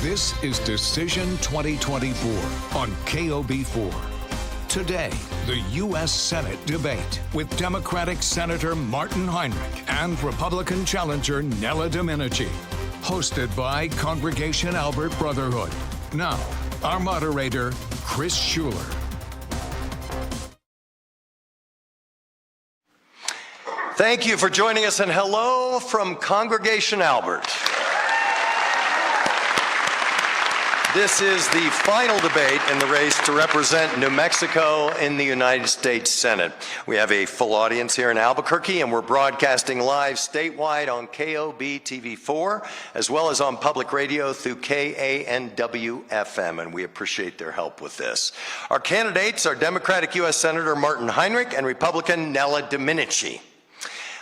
This is Decision 2024 on KOB4. Today, the U.S. Senate debate with Democratic Senator Martin Heinrich and Republican challenger Nella Domenici. Hosted by Congregation Albert Brotherhood. Now, our moderator, Chris Schuler. Thank you for joining us, and hello from Congregation Albert. This is the final debate in the race to represent New Mexico in the United States Senate. We have a full audience here in Albuquerque, and we're broadcasting live statewide on KOB TV4, as well as on public radio through KANW-FM, and we appreciate their help with this. Our candidates are Democratic U.S. Senator Martin Heinrich and Republican Nella Domenici.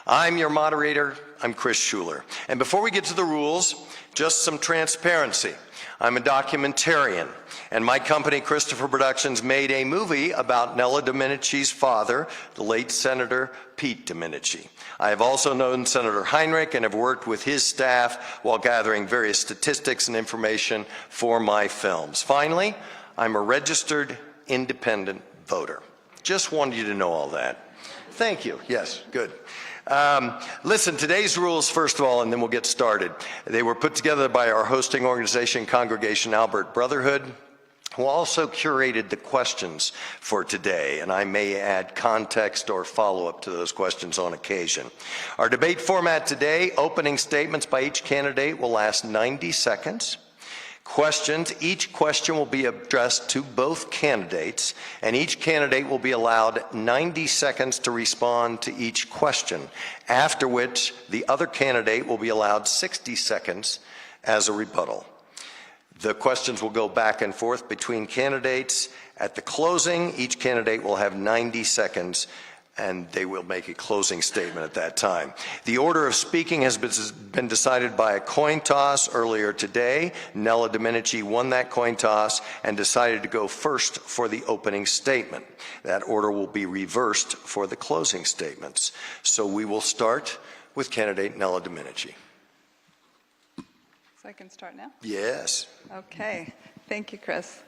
I'm your moderator. I'm Chris Schuler. And before we get to the rules, just some transparency. I'm a documentarian, and my company, Christopher Productions, made a movie about Nella Domenici's father, the late Senator Pete Domenici. I have also known Senator Heinrich and have worked with his staff while gathering various statistics and information for my films. Finally, I'm a registered independent voter. Just wanted you to know all that. Thank you. Yes, good. Listen, today's rules, first of all, and then we'll get started. They were put together by our hosting organization, Congregation Albert Brotherhood, who also curated the questions for today, and I may add context or follow-up to those questions on occasion. Our debate format today, opening statements by each candidate will last 90 seconds. Questions, each question will be addressed to both candidates, and each candidate will be allowed 90 seconds to respond to each question, after which the other candidate will be allowed 60 seconds as a rebuttal. The questions will go back and forth between candidates. At the closing, each candidate will have 90 seconds, and they will make a closing statement at that time. The order of speaking has been decided by a coin toss earlier today. Nella Domenici won that coin toss and decided to go first for the opening statement. That order will be reversed for the closing statements. So we will start with candidate Nella Domenici. So I can start now? Yes. Okay. Thank you, Chris.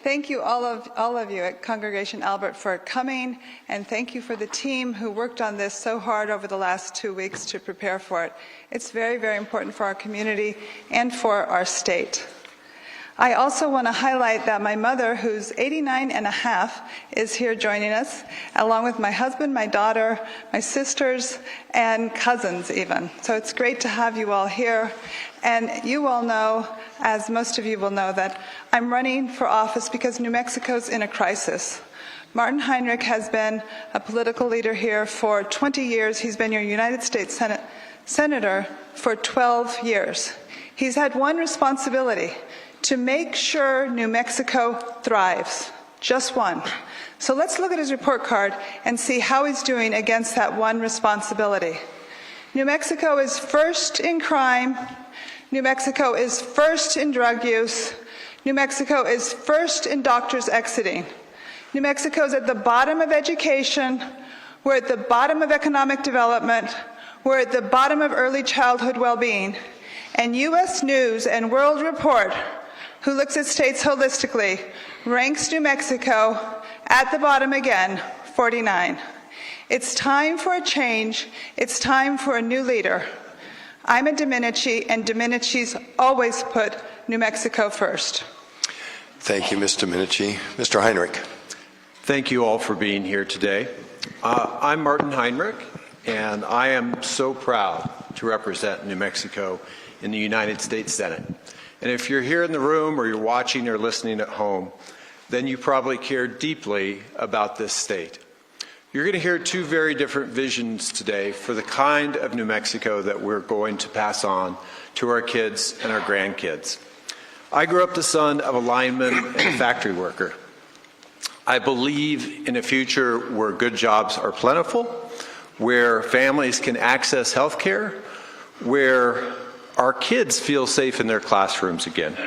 Thank you, all of you at Congregation Albert, for coming, and thank you for the team who worked on this so hard over the last 2 weeks to prepare for it. It's very, very important for our community and for our state. I also want to highlight that my mother, who's 89 and a half, is here joining us, along with my husband, my daughter, my sisters, and cousins even. So it's great to have you all here. And you all know, as most of you will know, that I'm running for office because New Mexico's in a crisis. Martin Heinrich has been a political leader here for 20 years. He's been your United States Senator for 12 years. He's had one responsibility: to make sure New Mexico thrives. Just one. So let's look at his report card and see how he's doing against that one responsibility. New Mexico is first in crime. New Mexico is first in drug use. New Mexico is first in doctors exiting. New Mexico is at the bottom of education. We're at the bottom of economic development. We're at the bottom of early childhood well-being. And U.S. News and World Report, who looks at states holistically, ranks New Mexico at the bottom again, 49. It's time for a change. It's time for a new leader. I'm a Domenici, and Domenici's always put New Mexico first. Thank you, Ms. Domenici. Mr. Heinrich. Thank you all for being here today. I'm Martin Heinrich, and I am so proud to represent New Mexico in the United States Senate. And if you're here in the room or you're watching or listening at home, then you probably care deeply about this state. You're going to hear two very different visions today for the kind of New Mexico that we're going to pass on to our kids and our grandkids. I grew up the son of a lineman and a factory worker. I believe in a future where good jobs are plentiful, where families can access health care, where our kids feel safe in their classrooms again.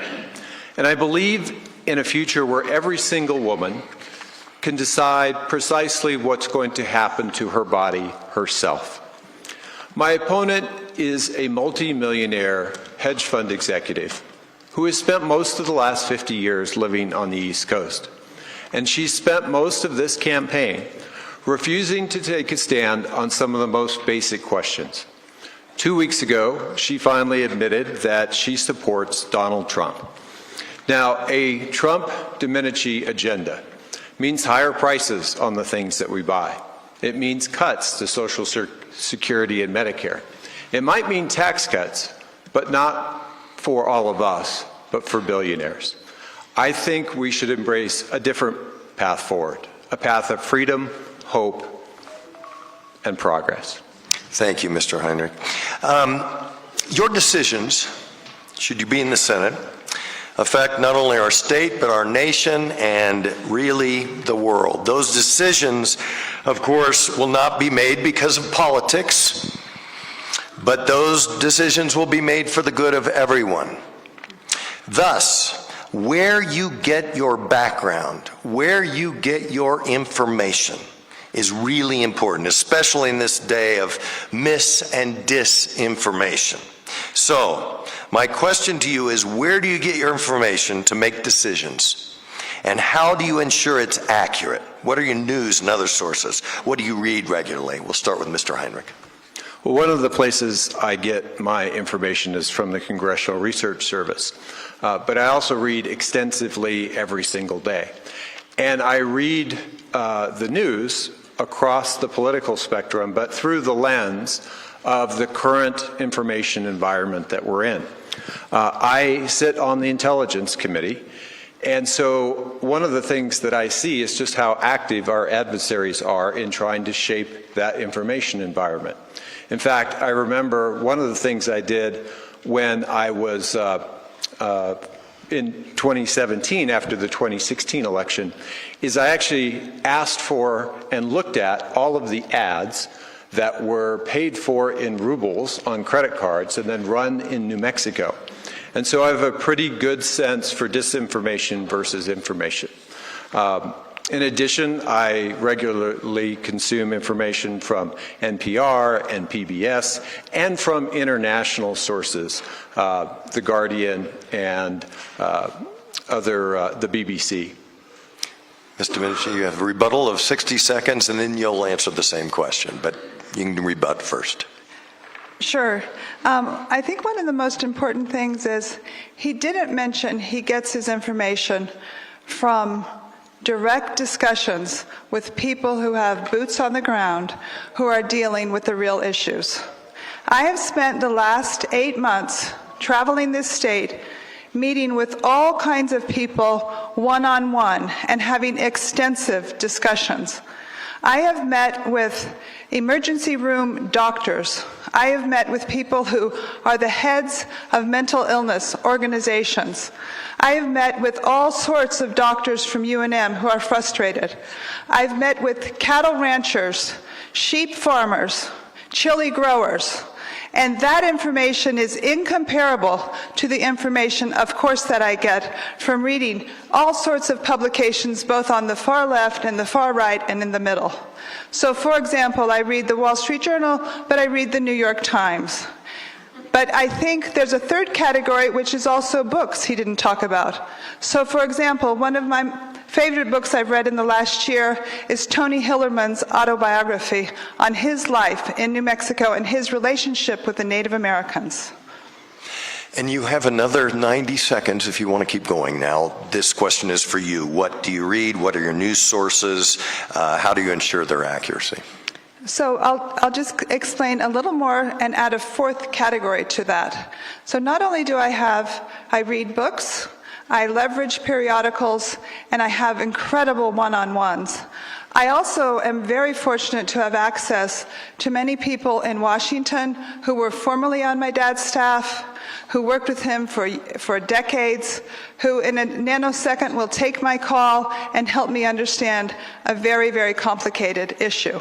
And I believe in a future where every single woman can decide precisely what's going to happen to her body herself. My opponent is a multi-millionaire hedge fund executive who has spent most of the last 50 years living on the East Coast. And she spent most of this campaign refusing to take a stand on some of the most basic questions. 2 weeks ago, she finally admitted that she supports Donald Trump. Now, a Trump-Domenici agenda means higher prices on the things that we buy. It means cuts to Social Security and Medicare. It might mean tax cuts, but not for all of us, but for billionaires. I think we should embrace a different path forward, a path of freedom, hope, and progress. Thank you, Mr. Heinrich. Your decisions, should you be in the Senate, affect not only our state, but our nation and really the world. Those decisions, of course, will not be made because of politics, but those decisions will be made for the good of everyone. Thus, where you get your background, where you get your information is really important, especially in this day of mis- and disinformation. So, my question to you is, where do you get your information to make decisions? And how do you ensure it's accurate? What are your news and other sources? What do you read regularly? We'll start with Mr. Heinrich. Well, one of the places I get my information is from the Congressional Research Service, but I also read extensively every single day. And I read the news across the political spectrum, but through the lens of the current information environment that we're in. I sit on the Intelligence Committee, and so one of the things that I see is just how active our adversaries are in trying to shape that information environment. In fact, I remember one of the things I did when I was in 2017, after the 2016 election, is I actually asked for and looked at all of the ads that were paid for in rubles on credit cards and then run in New Mexico. And so I have a pretty good sense for disinformation versus information. In addition, I regularly consume information from NPR and PBS and from international sources, The Guardian and the BBC. Mr. Domenici, you have a rebuttal of 60 seconds, and then you'll answer the same question, but you can rebut first. Sure. I think one of the most important things is he didn't mention he gets his information from direct discussions with people who have boots on the ground, who are dealing with the real issues. I have spent the last 8 months traveling this state, meeting with all kinds of people one-on-one and having extensive discussions. I have met with emergency room doctors. I have met with people who are the heads of mental illness organizations. I have met with all sorts of doctors from UNM who are frustrated. I've met with cattle ranchers, sheep farmers, chili growers, and that information is incomparable to the information, of course, that I get from reading all sorts of publications, both on the far left and the far right and in the middle. So, for example, I read the Wall Street Journal, but I read the New York Times. But I think there's a third category, which is also books he didn't talk about. So, for example, one of my favorite books I've read in the last year is Tony Hillerman's autobiography on his life in New Mexico and his relationship with the Native Americans. And you have another 90 seconds if you want to keep going now. This question is for you. What do you read? What are your news sources? How do you ensure their accuracy? So I'll just explain a little more and add a fourth category to that. So not only do I read books, I leverage periodicals, and I have incredible one-on-ones. I also am very fortunate to have access to many people in Washington who were formerly on my dad's staff, who worked with him for decades, who in a nanosecond will take my call and help me understand a very, very complicated issue.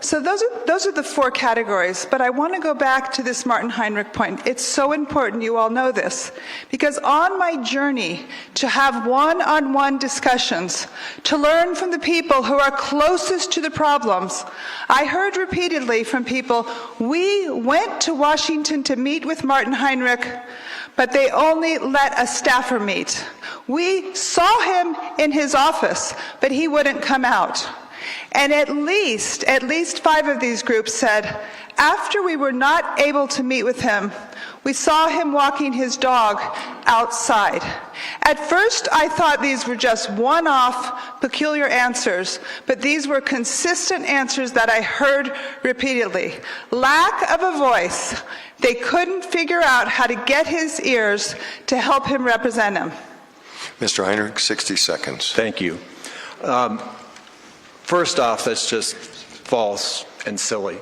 So those are the four categories, but I want to go back to this Martin Heinrich point. It's so important you all know this, because on my journey to have one-on-one discussions, to learn from the people who are closest to the problems, I heard repeatedly from people, we went to Washington to meet with Martin Heinrich, but they only let a staffer meet. We saw him in his office, but he wouldn't come out. And at least 5 of these groups said, after we were not able to meet with him, we saw him walking his dog outside. At first, I thought these were just one-off, peculiar answers, but these were consistent answers that I heard repeatedly. Lack of a voice. They couldn't figure out how to get his ears to help him represent him. Mr. Heinrich, 60 seconds. Thank you. First off, that's just false and silly.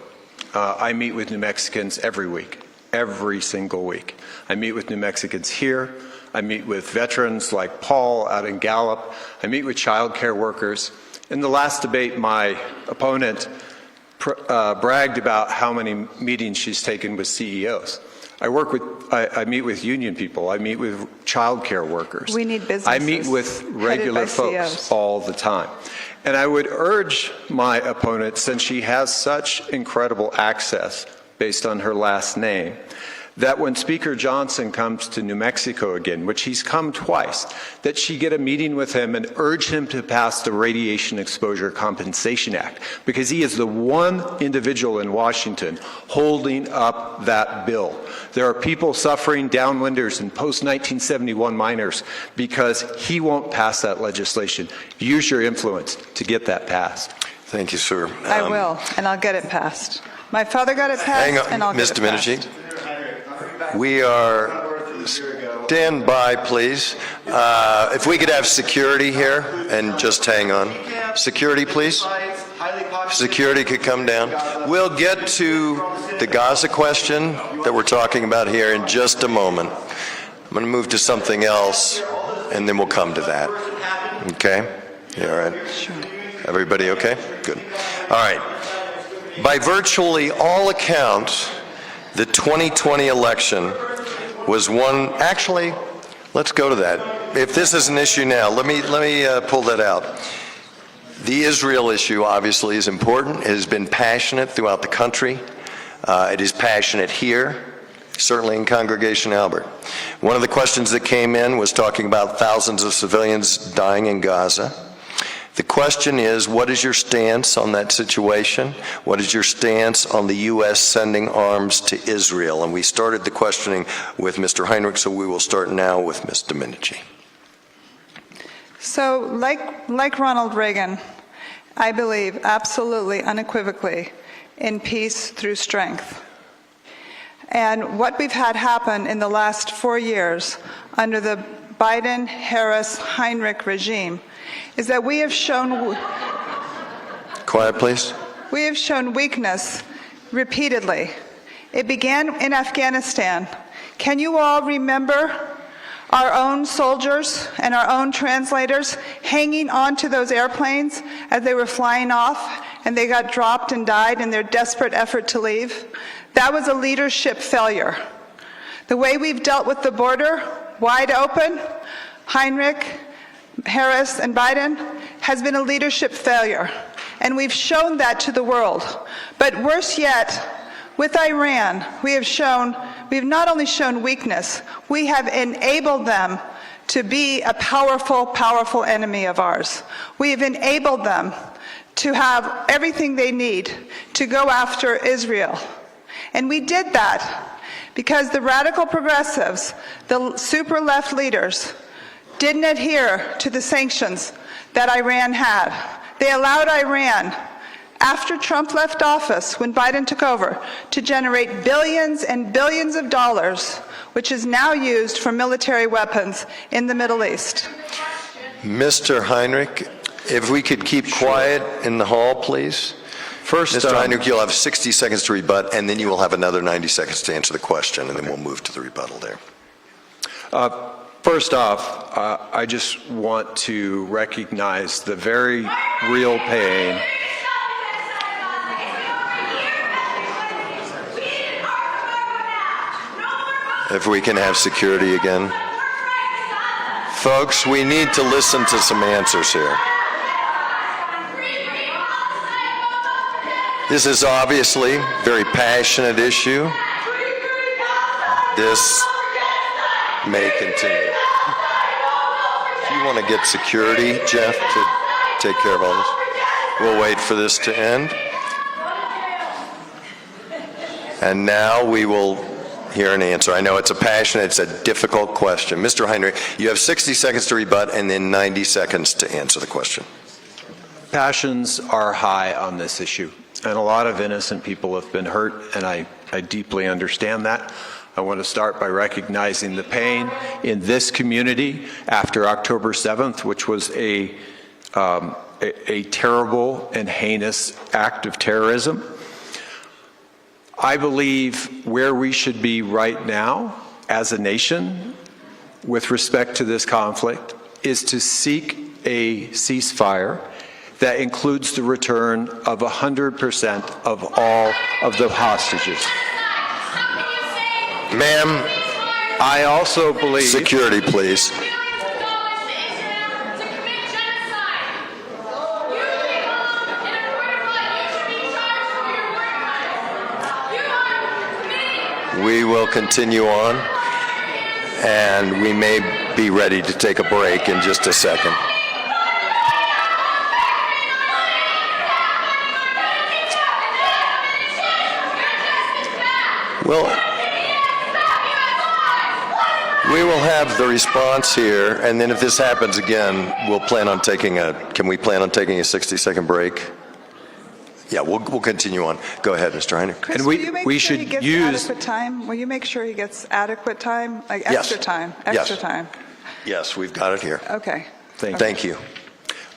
I meet with New Mexicans every week, every single week. I meet with New Mexicans here. I meet with veterans like Paul out in Gallup. I meet with child care workers. In the last debate, my opponent bragged about how many meetings she's taken with CEOs. I meet with union people. I meet with child care workers. We need businesses. I meet with regular folks CEOs. all the time. And I would urge my opponent, since she has such incredible access based on her last name, that when Speaker Johnson comes to New Mexico again, which he's come twice, that she get a meeting with him and urge him to pass the Radiation Exposure Compensation Act, because he is the one individual in Washington holding up that bill. There are people suffering, downwinders and post-1971 miners, because he won't pass that legislation. Use your influence to get that passed. Thank you, sir. I will, and I'll get it passed. My father got it passed, Hang on, and I'll Ms. get it Domenici. passed. We are, stand by, please. If we could have security here and just hang on. Security, please. Security could come down. We'll get to the Gaza question that we're talking about here in just a moment. I'm going to move to something else, and then we'll come to that. Okay? You all right? Sure. Everybody okay? Good. All right. By virtually all accounts, the 2020 election was one. Actually, let's go to that. If this is an issue now, let me pull that out. The Israel issue obviously is important. It has been passionate throughout the country. It is passionate here, certainly in Congregation Albert. One of the questions that came in was talking about thousands of civilians dying in Gaza. The question is, what is your stance on that situation? What is your stance on the U.S. sending arms to Israel? And we started the questioning with Mr. Heinrich, so we will start now with Ms. Domenici. So, like Ronald Reagan, I believe absolutely, unequivocally, in peace through strength. And what we've had happen in the last 4 years under the Biden, Harris, Heinrich regime is that we have shown... Quiet, please. We have shown weakness repeatedly. It began in Afghanistan. Can you all remember our own soldiers and our own translators hanging onto those airplanes as they were flying off and they got dropped and died in their desperate effort to leave? That was a leadership failure. The way we've dealt with the border, wide open, Heinrich, Harris, and Biden, has been a leadership failure. And we've shown that to the world. But worse yet, with Iran, we've not only shown weakness, we have enabled them to be a powerful, powerful enemy of ours. We have enabled them to have everything they need to go after Israel. And we did that because the radical progressives, the super left leaders, didn't adhere to the sanctions that Iran had. They allowed Iran, after Trump left office, when Biden took over, to generate billions and billions of dollars, which is now used for military weapons in the Middle East. Mr. Heinrich, if we could keep quiet in the hall, please. First, Mr. Heinrich, you'll have 60 seconds to rebut, and then you will have another 90 seconds to answer the question, and then we'll move to the rebuttal there. First off, I just want to recognize the very real pain. If we can have security again. Folks, we need to listen to some answers here. This is obviously a very passionate issue. may continue. If you want to get security, Jeff, to take care of all this, we'll wait for this to end. And now we will hear an answer. I know it's a passionate, it's a difficult question. Mr. Heinrich, you have 60 seconds to rebut and then 90 seconds to answer the question. Passions are high on this issue, and a lot of innocent people have been hurt, and I deeply understand that. I want to start by recognizing the pain in this community after October 7th, which was a terrible and heinous act of terrorism. I believe where we should be right now as a nation with respect to this conflict is to seek a ceasefire that includes the return of 100% of all of the hostages. Ma'am, I also believe... Security, please. We will continue on, and we may be ready to take a break in just a second. Well, we will have the response here, and then if this happens again, we'll plan on taking can we plan on taking a 60-second break? Yeah, we'll continue on. Go ahead, Mr. Heinrich. Chris, And will you make we sure should he gets use- adequate time? Will you make sure he gets adequate time? Like Yes. extra time? Yes. Extra time. Yes, we've got it here. Okay. Thank you.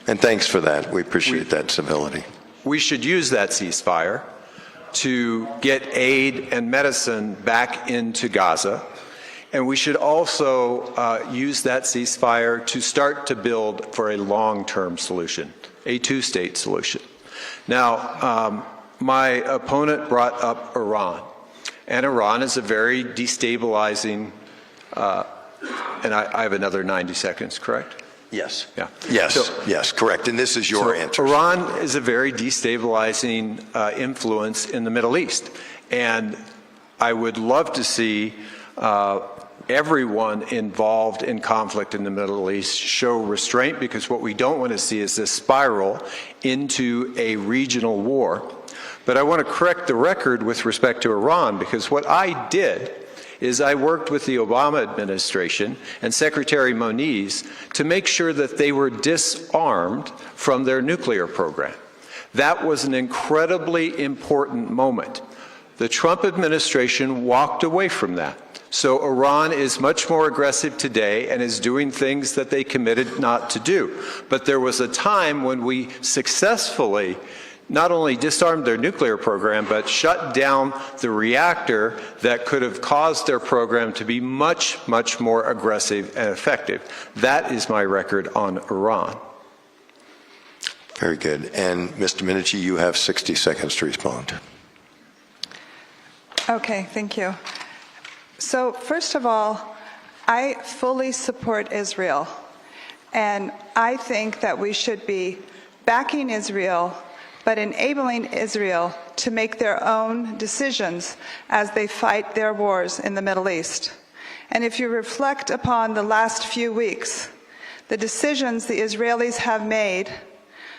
And thanks for that. We appreciate that civility. We should use that ceasefire to get aid and medicine back into Gaza. And we should also use that ceasefire to start to build for a long-term solution, a two-state solution. Now, my opponent brought up Iran. And Iran is a very destabilizing, and I have another 90 seconds, correct? Yes. Yeah. Yes, yes, correct. And this is your answer. Iran is a very destabilizing influence in the Middle East. And I would love to see everyone involved in conflict in the Middle East show restraint, because what we don't want to see is this spiral into a regional war. But I want to correct the record with respect to Iran, because what I did is I worked with the Obama administration and Secretary Moniz to make sure that they were disarmed from their nuclear program. That was an incredibly important moment. The Trump administration walked away from that. So Iran is much more aggressive today and is doing things that they committed not to do. But there was a time when we successfully not only disarmed their nuclear program, but shut down the reactor that could have caused their program to be much, much more aggressive and effective. That is my record on Iran. Very good. And Mr. Domenici, you have 60 seconds to respond. Okay, thank you. So first of all, I fully support Israel. And I think that we should be backing Israel, but enabling Israel to make their own decisions as they fight their wars in the Middle East. And if you reflect upon the last few weeks, the decisions the Israelis have made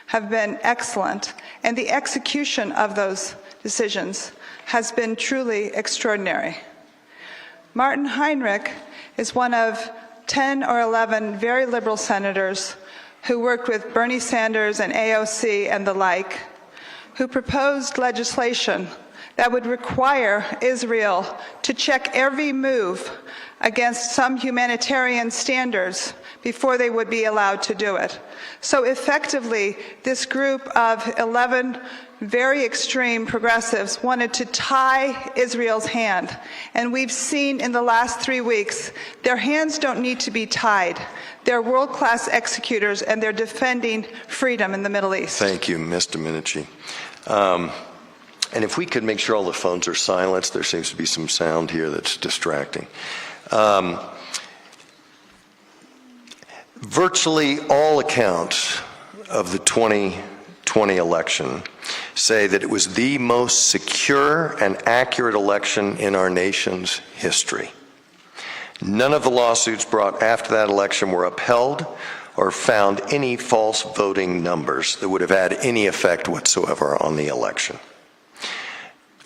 have been excellent, and the execution of those decisions has been truly extraordinary. Martin Heinrich is one of 10 or 11 very liberal senators who worked with Bernie Sanders and AOC and the like, who proposed legislation that would require Israel to check every move against some humanitarian standards before they would be allowed to do it. So effectively, this group of 11 very extreme progressives wanted to tie Israel's hand. And we've seen in the last 3 weeks, their hands don't need to be tied. They're world-class executors, and they're defending freedom in the Middle East. Thank you, Ms. Domenici. And if we could make sure all the phones are silenced, there seems to be some sound here that's distracting. Virtually all accounts of the 2020 election say that it was the most secure and accurate election in our nation's history. None of the lawsuits brought after that election were upheld or found any false voting numbers that would have had any effect whatsoever on the election.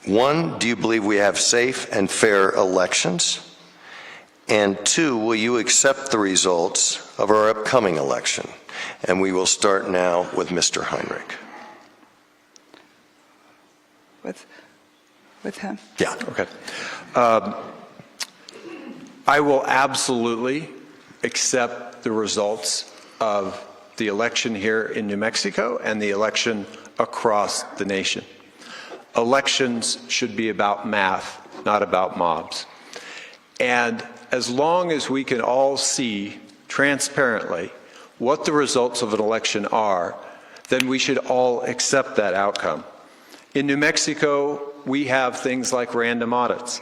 1, do you believe we have safe and fair elections? And 2, will you accept the results of our upcoming election? And we will start now with Mr. Heinrich. With him? Yeah. Okay. I will absolutely accept the results of the election here in New Mexico and the election across the nation. Elections should be about math, not about mobs. And as long as we can all see transparently what the results of an election are, then we should all accept that outcome. In New Mexico, we have things like random audits,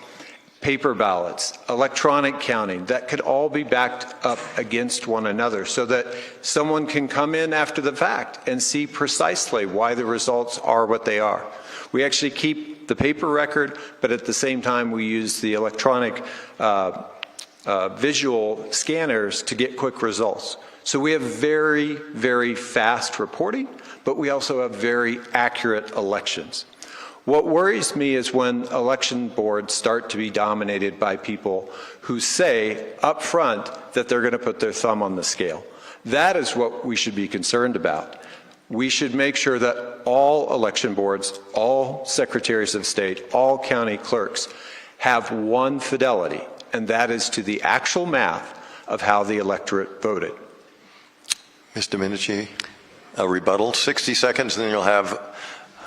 paper ballots, electronic counting that could all be backed up against one another so that someone can come in after the fact and see precisely why the results are what they are. We actually keep the paper record, but at the same time we use the electronic visual scanners to get quick results. So we have very, very fast reporting, but we also have very accurate elections. What worries me is when election boards start to be dominated by people who say up front that they're going to put their thumb on the scale. That is what we should be concerned about. We should make sure that all election boards, all secretaries of state, all county clerks have one fidelity, and that is to the actual math of how the electorate voted. Ms. Domenici, a rebuttal, 60 seconds, and then you'll have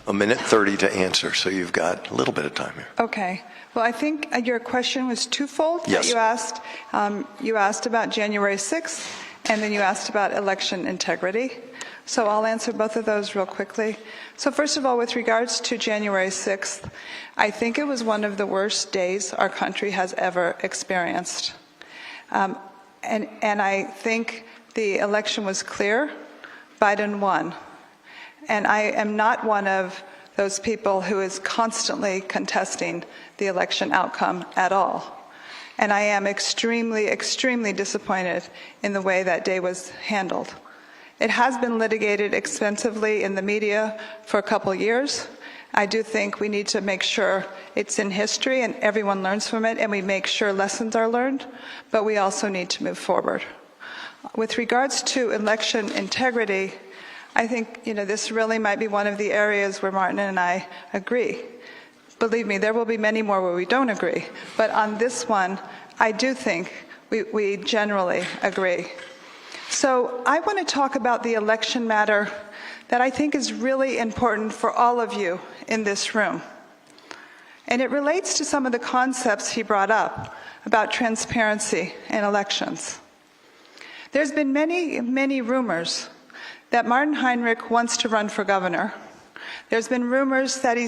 a minute 30 to answer, so you've got a little bit of time here. Okay. Well, I think your question was twofold. Yes. That you asked about January 6th, and then you asked about election integrity. So I'll answer both of those real quickly. So first of all, with regards to January 6th, I think it was one of the worst days our country has ever experienced. And I think the election was clear. Biden won. And I am not one of those people who is constantly contesting the election outcome at all. And I am extremely, extremely disappointed in the way that day was handled. It has been litigated extensively in the media for a couple years. I do think we need to make sure it's in history and everyone learns from it and we make sure lessons are learned, but we also need to move forward. With regards to election integrity, I think, this really might be one of the areas where Martin and I agree. Believe me, there will be many more where we don't agree. But on this one, I do think we generally agree. So I want to talk about the election matter that I think is really important for all of you in this room. And it relates to some of the concepts he brought up about transparency in elections. There's been many, many rumors that Martin Heinrich wants to run for governor. There's been rumors that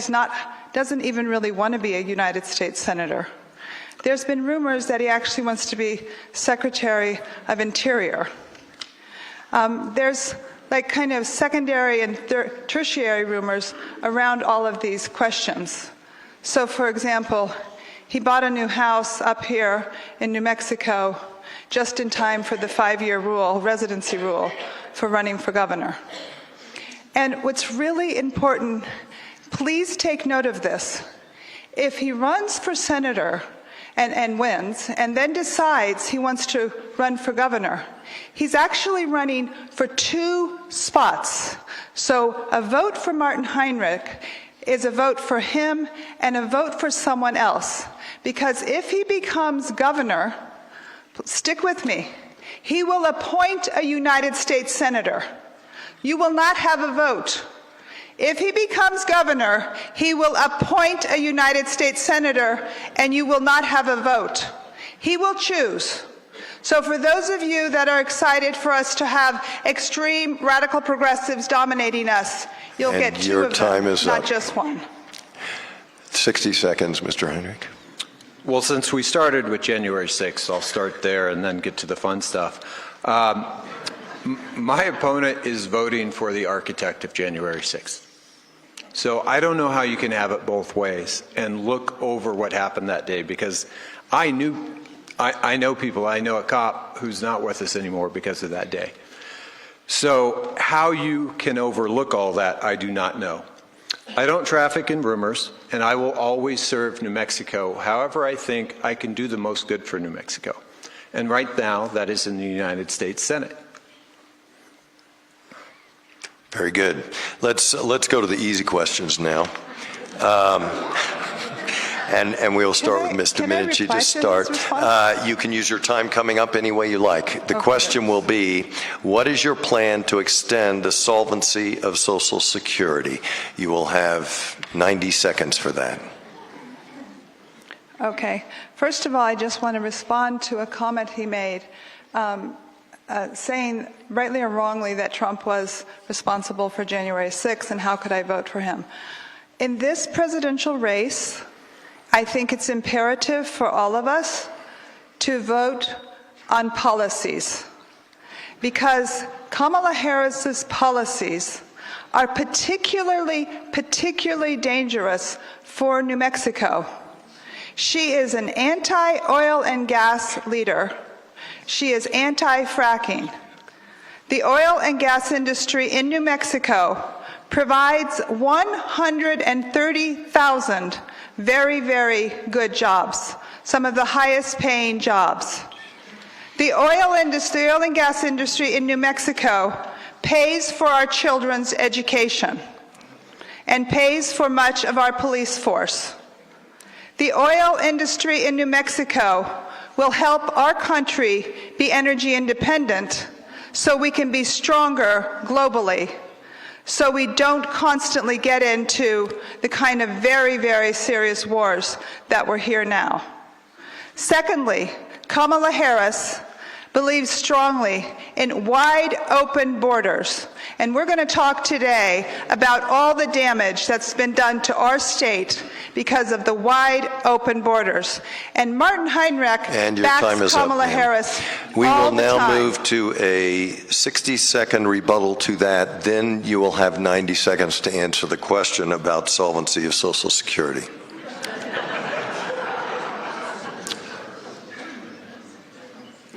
doesn't even really want to be a United States Senator. There's been rumors that he actually wants to be Secretary of Interior. There's kind of secondary and tertiary rumors around all of these questions. So for example, he bought a new house up here in New Mexico just in time for the 5-year residency rule for running for governor. And what's really important, please take note of this. If he runs for senator and wins, and then decides he wants to run for governor, he's actually running for 2 spots. So a vote for Martin Heinrich is a vote for him and a vote for someone else. Because if he becomes governor, stick with me, he will appoint a United States Senator. You will not have a vote. If he becomes governor, he will appoint a United States Senator, and you will not have a vote. He will choose. So for those of you that are excited for us to have extreme radical progressives dominating us, you'll get 2 of them, not just 1. 60 seconds, Mr. Heinrich. Well, since we started with January 6th, I'll start there and then get to the fun stuff. My opponent is voting for the architect of January 6th. So I don't know how you can have it both ways and look over what happened that day, because I knew I know people. I know a cop who's not with us anymore because of that day. So how you can overlook all that, I do not know. I don't traffic in rumors, and I will always serve New Mexico however I think I can do the most good for New Mexico. And right now, that is in the United States Senate. Very good. Let's go to the easy questions now. And we'll start with Ms. Domenici to start. You can use your time coming up any way you like. The question will be, what is your plan to extend the solvency of Social Security? You will have 90 seconds for that. Okay. First of all, I just want to respond to a comment he made, saying, rightly or wrongly, that Trump was responsible for January 6th, and how could I vote for him? In this presidential race, I think it's imperative for all of us to vote on policies, because Kamala Harris's policies are particularly dangerous for New Mexico. She is an anti-oil and gas leader. She is anti-fracking. The oil and gas industry in New Mexico provides 130,000 very, very good jobs, some of the highest paying jobs. The oil and gas industry in New Mexico pays for our children's education and pays for much of our police force. The oil industry in New Mexico will help our country be energy independent so we can be stronger globally, so we don't constantly get into the kind of very, very serious wars that we're here now. Secondly, Kamala Harris believes strongly in wide open borders. And we're going to talk today about all the damage that's been done to our state because of the wide open borders. And Martin Heinrich backs Kamala Harris We all will the now time. move to a 60-second rebuttal to that. Then you will have 90 seconds to answer the question about solvency of Social Security.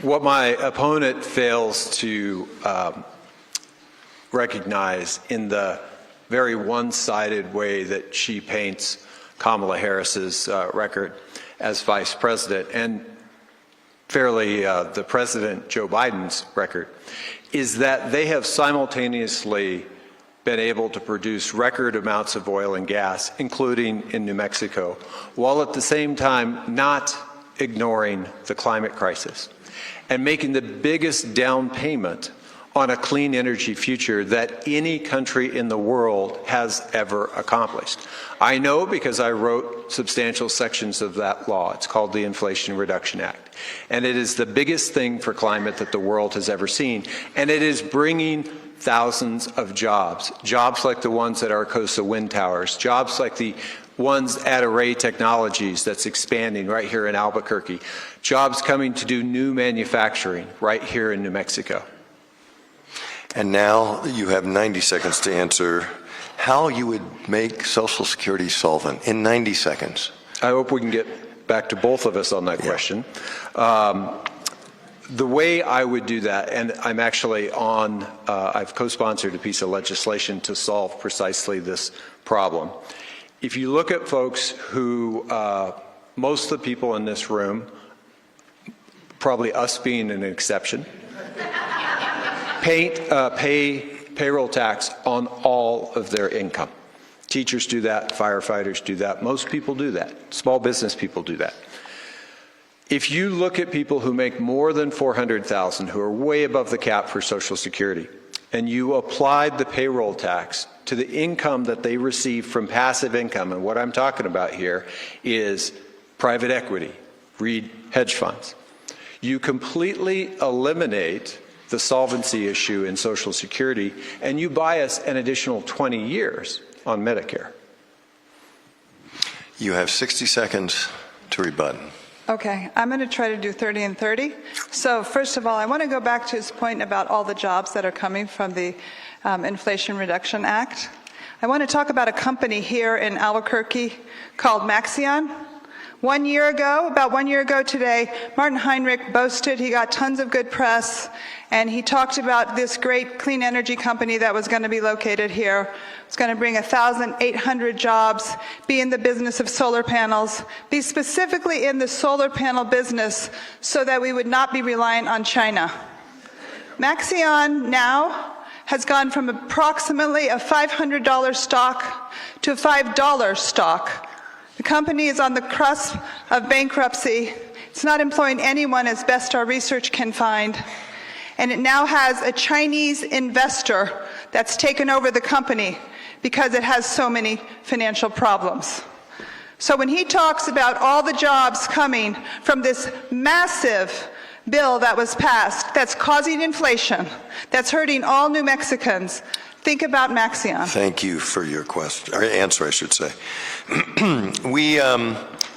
What my opponent fails to recognize in the very one-sided way that she paints Kamala Harris's record as vice president, and fairly the President Joe Biden's record, is that they have simultaneously been able to produce record amounts of oil and gas, including in New Mexico, while at the same time not ignoring the climate crisis and making the biggest down payment on a clean energy future that any country in the world has ever accomplished. I know because I wrote substantial sections of that law. It's called the Inflation Reduction Act. And it is the biggest thing for climate that the world has ever seen. And it is bringing thousands of jobs, jobs like the ones at Arcosa Wind Towers, jobs like the ones at Array Technologies that's expanding right here in Albuquerque, jobs coming to do new manufacturing right here in New Mexico. And now you have 90 seconds to answer how you would make Social Security solvent in 90 seconds. I hope we can get back to both of us on that question. The way I would do that, and I'm actually on, I've co-sponsored a piece of legislation to solve precisely this problem. If you look at folks who, most of the people in this room, probably us being an exception, pay payroll tax on all of their income. Teachers do that, firefighters do that, most people do that, small business people do that. If you look at people who make more than $400,000, who are way above the cap for Social Security, and you applied the payroll tax to the income that they receive from passive income, and what I'm talking about here is private equity, read hedge funds, you completely eliminate the solvency issue in Social Security, and you buy us an additional 20 years on Medicare. You have 60 seconds to rebut. Okay, I'm going to try to do 30 and 30. So first of all, I want to go back to his point about all the jobs that are coming from the Inflation Reduction Act. I want to talk about a company here in Albuquerque called Maxion, About 1 year ago today, Martin Heinrich boasted, he got tons of good press, and he talked about this great clean energy company that was going to be located here. It's going to bring 1,800 jobs, be in the business of solar panels, be specifically in the solar panel business so that we would not be reliant on China. Maxion now has gone from approximately a $500 stock to a $5 stock. The company is on the cusp of bankruptcy. It's not employing anyone as best our research can find. And it now has a Chinese investor that's taken over the company because it has so many financial problems. So when he talks about all the jobs coming from this massive bill that was passed, that's causing inflation, that's hurting all New Mexicans, think about Maxion. Thank you for your question, or answer, I should say.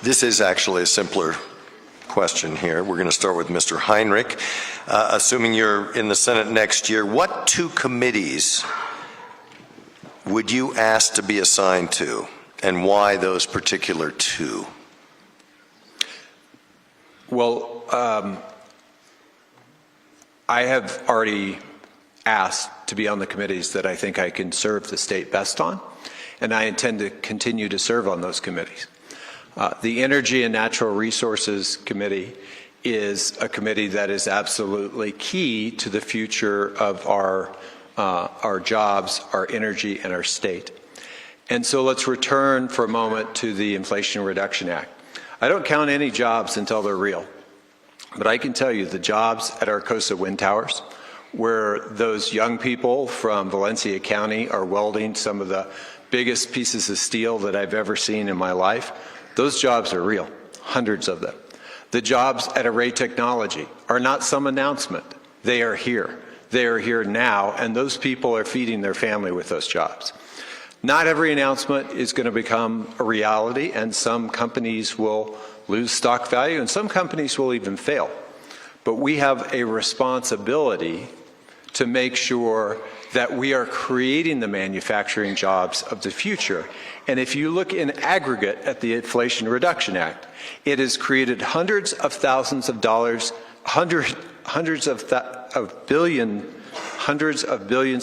This is actually a simpler question here. We're going to start with Mr. Heinrich. Assuming you're in the Senate next year, what two committees would you ask to be assigned to, and why those particular two? Well, I have already asked to be on the committees that I think I can serve the state best on, and I intend to continue to serve on those committees. The Energy and Natural Resources Committee is a committee that is absolutely key to the future of our jobs, our energy, and our state. And so let's return for a moment to the Inflation Reduction Act. I don't count any jobs until they're real, but I can tell you the jobs at Arcosa Wind Towers, where those young people from Valencia County are welding some of the biggest pieces of steel that I've ever seen in my life, those jobs are real, hundreds of them. The jobs at Array Technology are not some announcement. They are here. They are here now, and those people are feeding their family with those jobs. Not every announcement is going to become a reality, and some companies will lose stock value, and some companies will even fail. But we have a responsibility to make sure that we are creating the manufacturing jobs of the future. And if you look in aggregate at the Inflation Reduction Act, it has created hundreds of thousands of dollars, hundreds of billions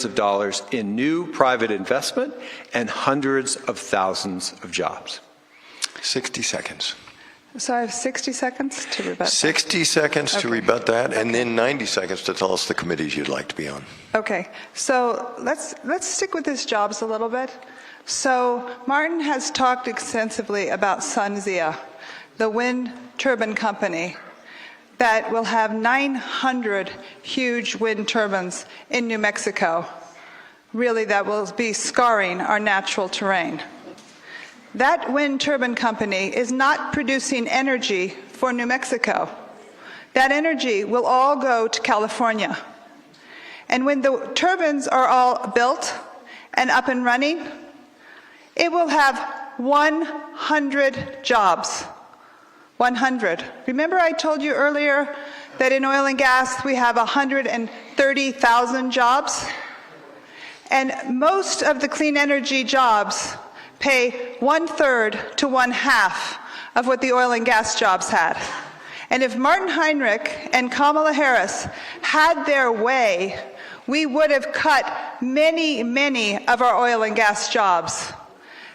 of dollars in new private investment and hundreds of thousands of jobs. 60 seconds. So I have 60 seconds to rebut that. 60 seconds to rebut that, and then 90 seconds to tell us the committees you'd like to be on. Okay, so let's stick with his jobs a little bit. So Martin has talked extensively about SunZia, the wind turbine company that will have 900 huge wind turbines in New Mexico. Really, that will be scarring our natural terrain. That wind turbine company is not producing energy for New Mexico. That energy will all go to California. And when the turbines are all built and up and running, it will have 100 jobs. 100. Remember I told you earlier that in oil and gas we have 130,000 jobs? And most of the clean energy jobs pay 1/3 to 1/2 of what the oil and gas jobs had. And if Martin Heinrich and Kamala Harris had their way, we would have cut many, many of our oil and gas jobs.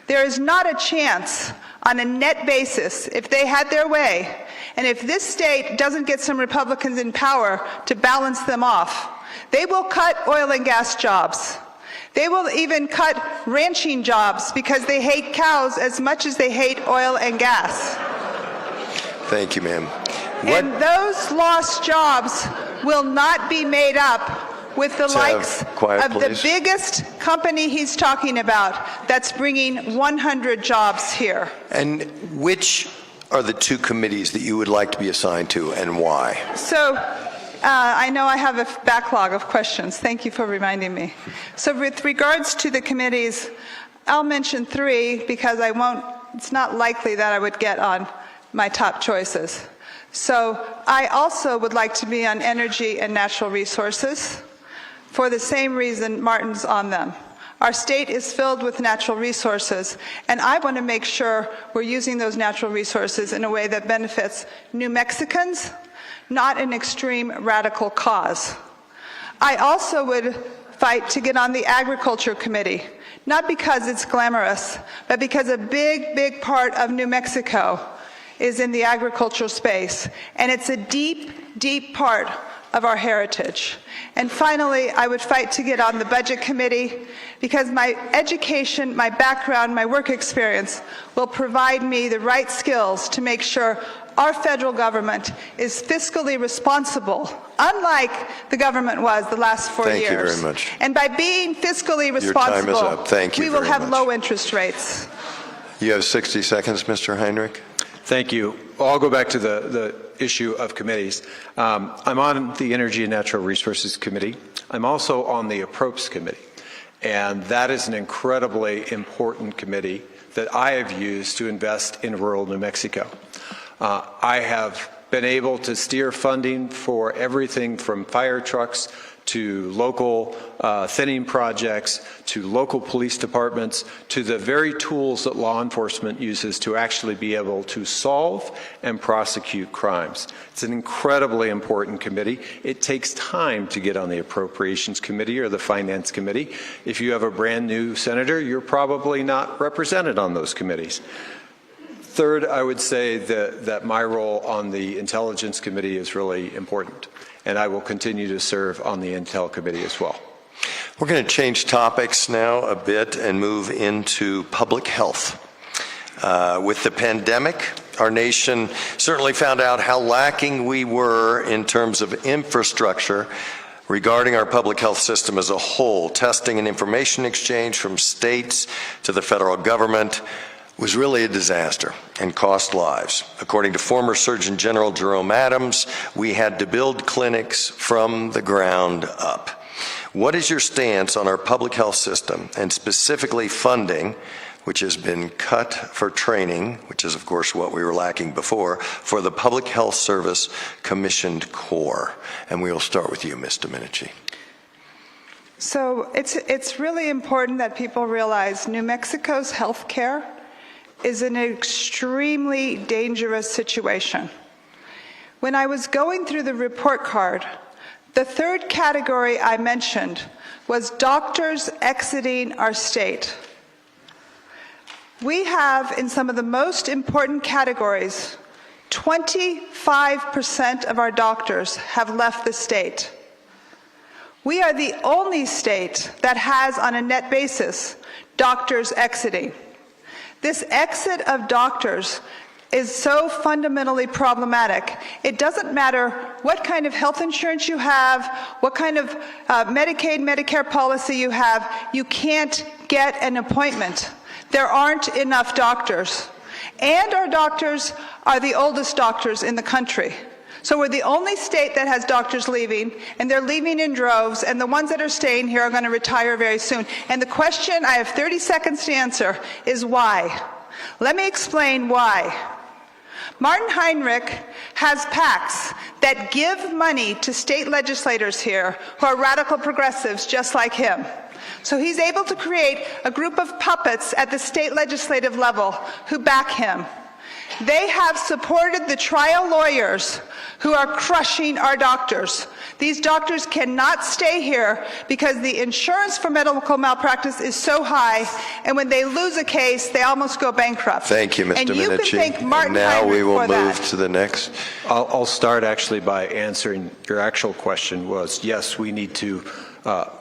There is not a chance on a net basis, if they had their way, and if this state doesn't get some Republicans in power to balance them off, they will cut oil and gas jobs. They will even cut ranching jobs because they hate cows as much as they hate oil and gas. Thank you, ma'am. And those lost jobs will not be made up with the likes of the biggest company he's talking about that's bringing 100 jobs here. And which are the two committees that you would like to be assigned to, and why? So I know I have a backlog of questions. Thank you for reminding me. So with regards to the committees, I'll mention 3 because it's not likely that I would get on my top choices. So I also would like to be on energy and natural resources for the same reason Martin's on them. Our state is filled with natural resources, and I want to make sure we're using those natural resources in a way that benefits New Mexicans, not an extreme radical cause. I also would fight to get on the Agriculture Committee, not because it's glamorous, but because a big, big part of New Mexico is in the agricultural space, and it's a deep, deep part of our heritage. And finally, I would fight to get on the Budget Committee because my education, my background, my work experience will provide me the right skills to make sure our federal government is fiscally responsible, unlike the government was the last 4 years. Thank you very much. And by being fiscally responsible, Your time is up. Thank you we will very have much. low interest rates. You have 60 seconds, Mr. Heinrich. Thank you. I'll go back to the issue of committees. I'm on the Energy and Natural Resources Committee. I'm also on the Approps Committee, and that is an incredibly important committee that I have used to invest in rural New Mexico. I have been able to steer funding for everything from fire trucks to local thinning projects, to local police departments, to the very tools that law enforcement uses to actually be able to solve and prosecute crimes. It's an incredibly important committee. It takes time to get on the Appropriations Committee or the Finance Committee. If you have a brand new senator, you're probably not represented on those committees. Third, I would say that my role on the Intelligence Committee is really important, and I will continue to serve on the Intel Committee as well. We're going to change topics now a bit and move into public health. With the pandemic, our nation certainly found out how lacking we were in terms of infrastructure regarding our public health system as a whole. Testing and information exchange from states to the federal government was really a disaster and cost lives. According to former Surgeon General Jerome Adams, we had to build clinics from the ground up. What is your stance on our public health system, and specifically funding, which has been cut for training, which is of course what we were lacking before, for the Public Health Service Commissioned Corps? And we will start with you, Ms. Domenici. So it's really important that people realize New Mexico's health care is an extremely dangerous situation. When I was going through the report card, the third category I mentioned was doctors exiting our state. We have, in some of the most important categories, 25% of our doctors have left the state. We are the only state that has, on a net basis, doctors exiting. This exit of doctors is so fundamentally problematic. It doesn't matter what kind of health insurance you have, what kind of Medicaid, Medicare policy you have, you can't get an appointment. There aren't enough doctors. And our doctors are the oldest doctors in the country. So we're the only state that has doctors leaving, and they're leaving in droves, and the ones that are staying here are going to retire very soon. And the question, I have 30 seconds to answer, is why? Let me explain why. Martin Heinrich has PACs that give money to state legislators here who are radical progressives just like him. So he's able to create a group of puppets at the state legislative level who back him. They have supported the trial lawyers who are crushing our doctors. These doctors cannot stay here because the insurance for medical malpractice is so high, and when they lose a case, they almost go bankrupt. Thank you, Ms. Domenici. And you can thank Martin now Heinrich we will for move that. to the next. I'll start actually by answering your actual question was, yes, we need to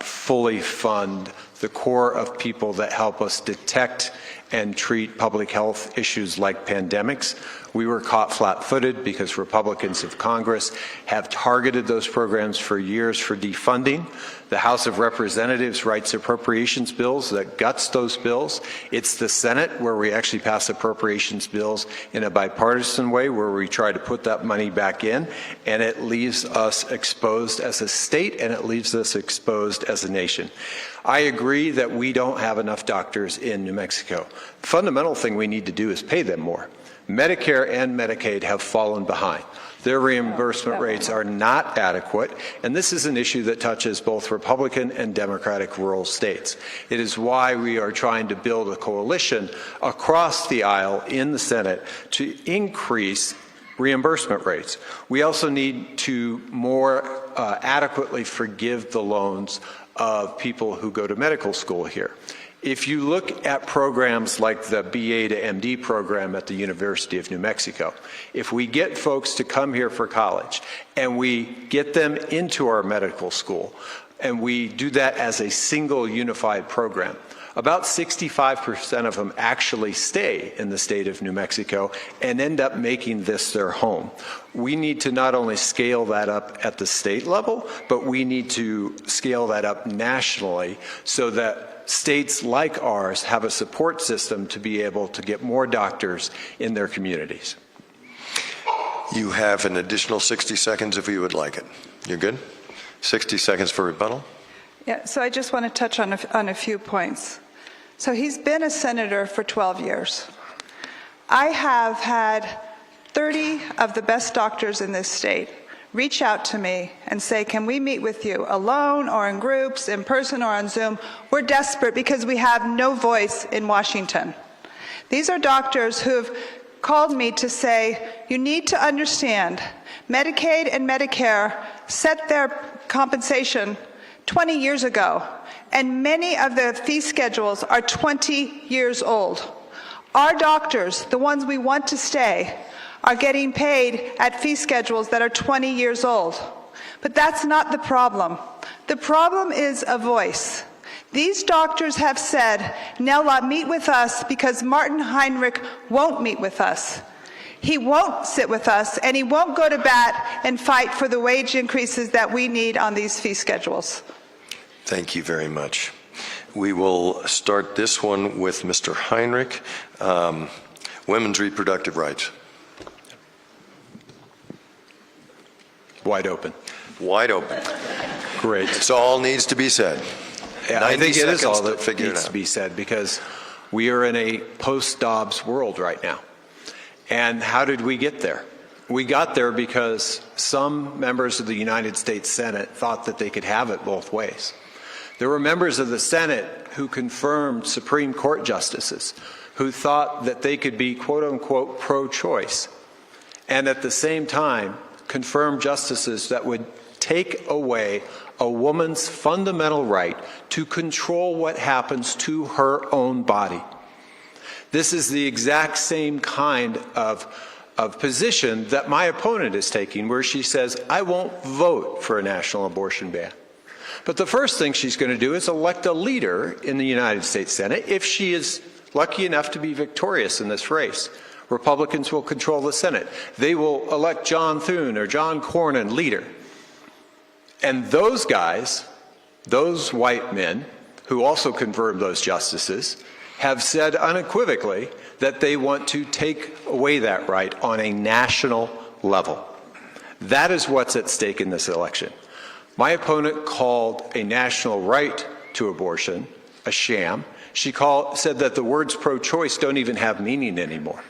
fully fund the core of people that help us detect and treat public health issues like pandemics. We were caught flat-footed because Republicans of Congress have targeted those programs for years for defunding. The House of Representatives writes appropriations bills that guts those bills. It's the Senate where we actually pass appropriations bills in a bipartisan way where we try to put that money back in, and it leaves us exposed as a state and it leaves us exposed as a nation. I agree that we don't have enough doctors in New Mexico. The fundamental thing we need to do is pay them more. Medicare and Medicaid have fallen behind. Their reimbursement rates are not adequate, and this is an issue that touches both Republican and Democratic rural states. It is why we are trying to build a coalition across the aisle in the Senate to increase reimbursement rates. We also need to more adequately forgive the loans of people who go to medical school here. If you look at programs like the BA to MD program at the University of New Mexico, if we get folks to come here for college and we get them into our medical school and we do that as a single unified program, about 65% of them actually stay in the state of New Mexico and end up making this their home. We need to not only scale that up at the state level, but we need to scale that up nationally so that states like ours have a support system to be able to get more doctors in their communities. You have an additional 60 seconds if you would like it. You're good? 60 seconds for rebuttal. Yeah, so I just want to touch on a few points. So he's been a senator for 12 years. I have had 30 of the best doctors in this state reach out to me and say, can we meet with you alone or in groups, in person or on Zoom? We're desperate because we have no voice in Washington. These are doctors who've called me to say, you need to understand, Medicaid and Medicare set their compensation 20 years ago, and many of the fee schedules are 20 years old. Our doctors, the ones we want to stay, are getting paid at fee schedules that are 20 years old. But that's not the problem. The problem is a voice. These doctors have said, Nella, meet with us because Martin Heinrich won't meet with us. He won't sit with us, and he won't go to bat and fight for the wage increases that we need on these fee schedules. Thank you very much. We will start this one with Mr. Heinrich. Women's reproductive rights. Wide open. Wide open. Great. It's all needs to be said. Yeah, I think it is all that figure needs to be said because we are in a post-Dobbs world right now. And how did we get there? We got there because some members of the United States Senate thought that they could have it both ways. There were members of the Senate who confirmed Supreme Court justices who thought that they could be quote-unquote pro-choice and at the same time confirmed justices that would take away a woman's fundamental right to control what happens to her own body. This is the exact same kind of position that my opponent is taking, where she says, I won't vote for a national abortion ban. But the first thing she's going to do is elect a leader in the United States Senate if she is lucky enough to be victorious in this race. Republicans will control the Senate. They will elect John Thune or John Cornyn leader. And those guys, those white men, who also confirmed those justices, have said unequivocally that they want to take away that right on a national level. That is what's at stake in this election. My opponent called a national right to abortion a sham. She said that the words pro-choice don't even have meaning anymore.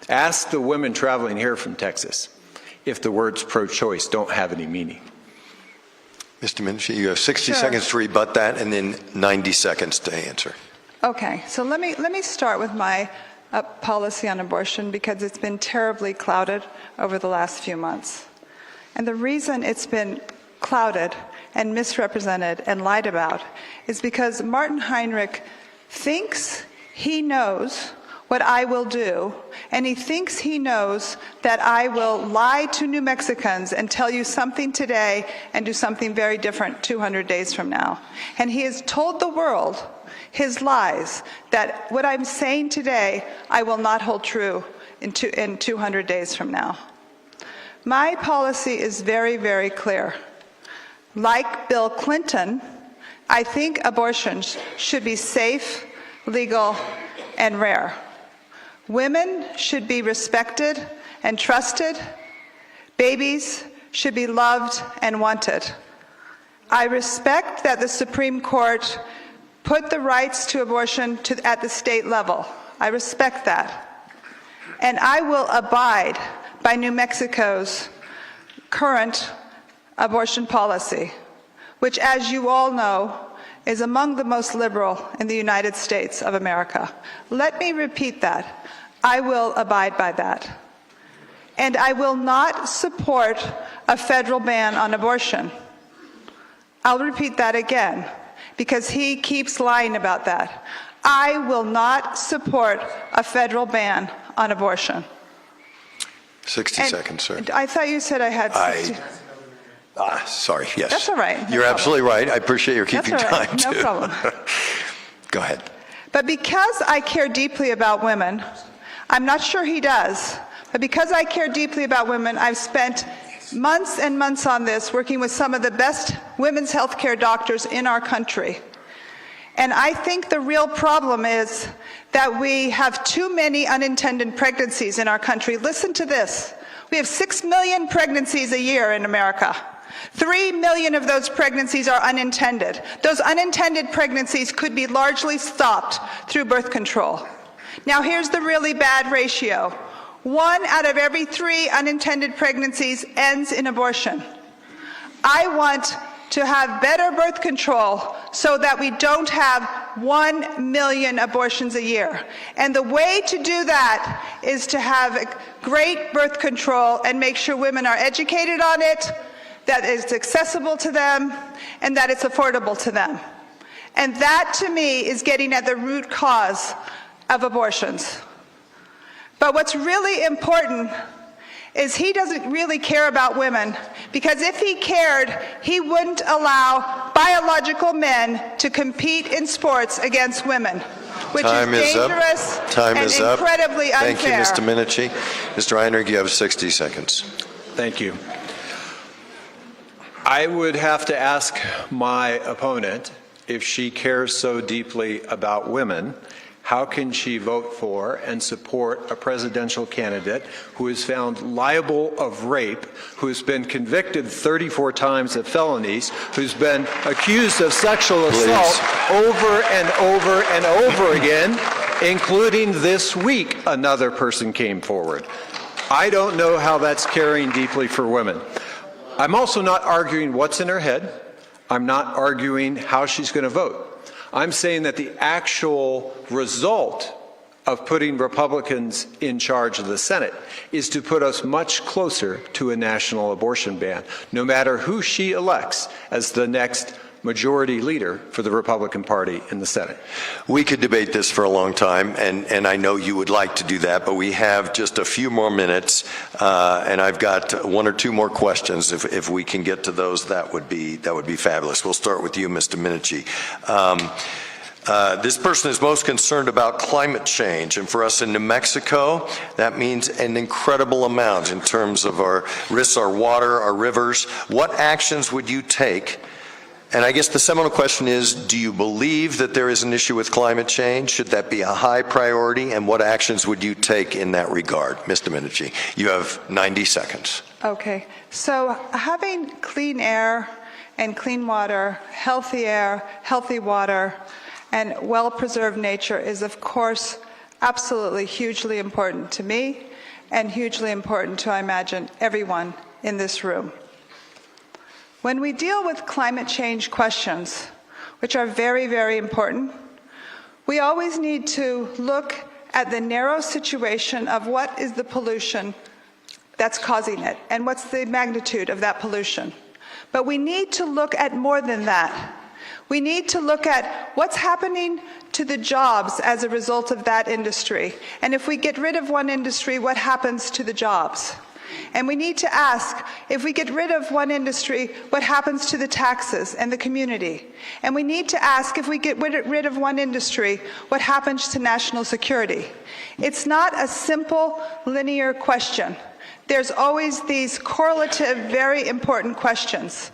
Ask the women traveling here from Texas if the words pro-choice don't have any meaning. Mr. Domenici, you have 60 Sure. seconds to rebut that and then 90 seconds to answer. Okay, so let me start with my policy on abortion because it's been terribly clouded over the last few months. And the reason it's been clouded and misrepresented and lied about is because Martin Heinrich thinks he knows what I will do, and he thinks he knows that I will lie to New Mexicans and tell you something today and do something very different 200 days from now. And he has told the world his lies, that what I'm saying today I will not hold true in 200 days from now. My policy is very, very clear. Like Bill Clinton, I think abortions should be safe, legal, and rare. Women should be respected and trusted. Babies should be loved and wanted. I respect that the Supreme Court put the rights to abortion at the state level. I respect that. And I will abide by New Mexico's current abortion policy, which, as you all know, is among the most liberal in the United States of America. Let me repeat that. I will abide by that. And I will not support a federal ban on abortion. I'll repeat that again, because he keeps lying about that. I will not support a federal ban on abortion. 60 seconds, sir. I thought you said I had 60. Sorry, yes. That's all right. No You're problem. absolutely right. I appreciate your keeping That's all right. time, too. No problem. Go ahead. But because I care deeply about women, I'm not sure he does, but because I care deeply about women, I've spent months and months on this, working with some of the best women's healthcare doctors in our country. And I think the real problem is that we have too many unintended pregnancies in our country. Listen to this. We have 6 million pregnancies a year in America. 3 million of those pregnancies are unintended. Those unintended pregnancies could be largely stopped through birth control. Now here's the really bad ratio. 1 out of every 3 unintended pregnancies ends in abortion. I want to have better birth control so that we don't have 1 million abortions a year. And the way to do that is to have great birth control and make sure women are educated on it, that it's accessible to them, and that it's affordable to them. And that, to me, is getting at the root cause of abortions. But what's really important is he doesn't really care about women, because if he cared, he wouldn't allow biological men to compete in sports against women, which is dangerous and incredibly unfair. Thank you, Ms. Domenici. Mr. Heinrich, you have 60 seconds. Thank you. I would have to ask my opponent, if she cares so deeply about women, how can she vote for and support a presidential candidate who is found liable of rape, who has been convicted 34 times of felonies, who's been accused of sexual assault over and over and over again, including this week another person came forward? I don't know how that's caring deeply for women. I'm also not arguing what's in her head. I'm not arguing how she's going to vote. I'm saying that the actual result of putting Republicans in charge of the Senate is to put us much closer to a national abortion ban, no matter who she elects as the next majority leader for the Republican Party in the Senate. We could debate this for a long time, and I know you would like to do that, but we have just a few more minutes, and I've got 1 or 2 more questions. If we can get to those, that would be fabulous. We'll start with you, Ms. Domenici. This person is most concerned about climate change, and for us in New Mexico, that means an incredible amount in terms of our risks, our water, our rivers. What actions would you take? And I guess the seminal question is, do you believe that there is an issue with climate change? Should that be a high priority? And what actions would you take in that regard? Ms. Domenici, you have 90 seconds. Okay, so having clean air and clean water, healthy air, healthy water, and well-preserved nature is, of course, absolutely hugely important to me and hugely important to, I imagine, everyone in this room. When we deal with climate change questions, which are very, very important, we always need to look at the narrow situation of what is the pollution that's causing it and what's the magnitude of that pollution. But we need to look at more than that. We need to look at what's happening to the jobs as a result of that industry. And if we get rid of one industry, what happens to the jobs? And we need to ask, if we get rid of one industry, what happens to the taxes and the community? And we need to ask, if we get rid of one industry, what happens to national security? It's not a simple, linear question. There's always these correlative, very important questions.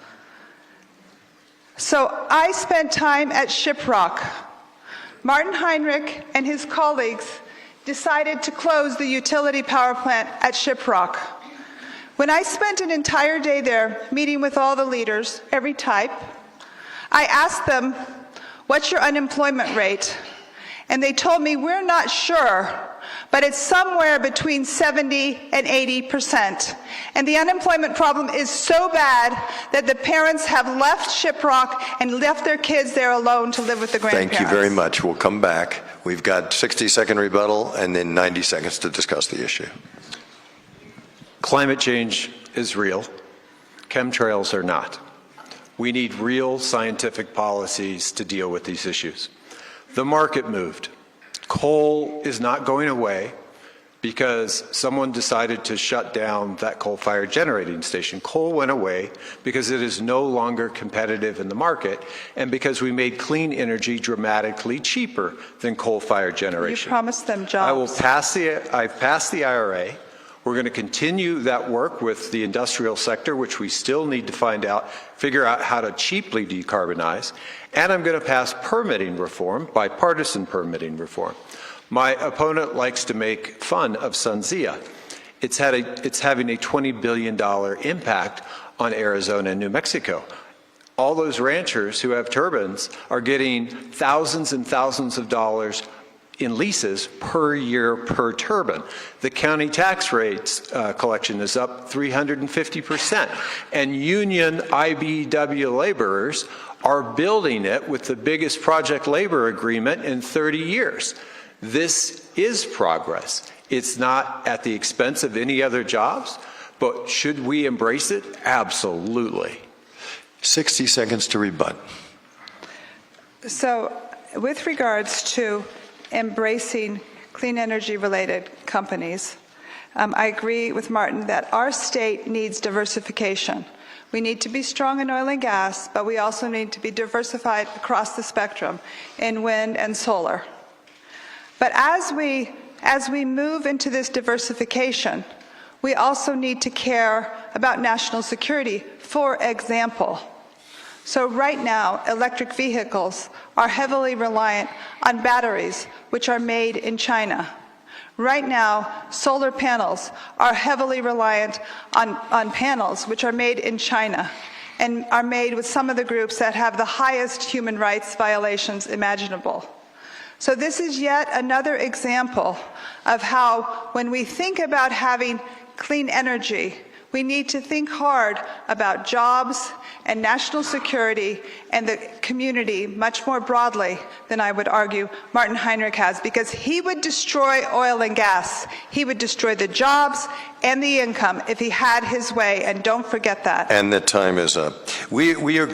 So I spent time at Shiprock. Martin Heinrich and his colleagues decided to close the utility power plant at Shiprock. When I spent an entire day there meeting with all the leaders, every type, I asked them, what's your unemployment rate? And they told me, we're not sure, but it's somewhere between 70 and 80%. And the unemployment problem is so bad that the parents have left Shiprock and left their kids there alone to live with the grandparents. Thank you very much. We'll come back. We've got 60-second rebuttal and then 90 seconds to discuss the issue. Climate change is real. Chemtrails are not. We need real scientific policies to deal with these issues. The market moved. Coal is not going away because someone decided to shut down that coal-fired generating station. Coal went away because it is no longer competitive in the market and because we made clean energy dramatically cheaper than coal-fired generation. You promised them jobs. I've passed the IRA. We're going to continue that work with the industrial sector, which we still need to figure out how to cheaply decarbonize. And I'm going to pass permitting reform, bipartisan permitting reform. My opponent likes to make fun of SunZia. It's having a $20 billion impact on Arizona and New Mexico. All those ranchers who have turbines are getting thousands and thousands of dollars in leases per year per turbine. The county tax rates collection is up 350%. And union IBEW laborers are building it with the biggest project labor agreement in 30 years. This is progress. It's not at the expense of any other jobs, but should we embrace it? Absolutely. 60 seconds to rebut. So with regards to embracing clean energy related companies, I agree with Martin that our state needs diversification. We need to be strong in oil and gas, but we also need to be diversified across the spectrum in wind and solar. But as we move into this diversification, we also need to care about national security. For example, so right now, electric vehicles are heavily reliant on batteries, which are made in China. Right now, solar panels are heavily reliant on panels, which are made in China and are made with some of the groups that have the highest human rights violations imaginable. So this is yet another example of how, when we think about having clean energy, we need to think hard about jobs and national security and the community much more broadly than I would argue Martin Heinrich has, because he would destroy oil and gas. He would destroy the jobs and the income if he had his way, and don't forget that. And the time is up. We're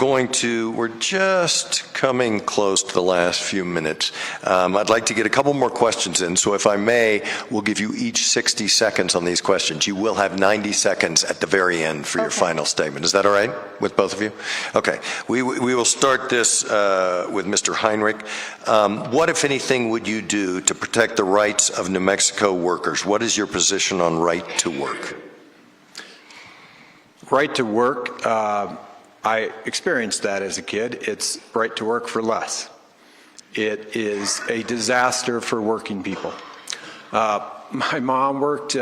just coming close to the last few minutes. I'd like to get a couple more questions in, so if I may, we'll give you each 60 seconds on these questions. You will have 90 seconds at the very end for your final statement. Is that all right with both of you? Okay. We will start this with Mr. Heinrich. What, if anything, would you do to protect the rights of New Mexico workers? What is your position on right to work? Right to work, I experienced that as a kid. It's right to work for less. It is a disaster for working people. My mom worked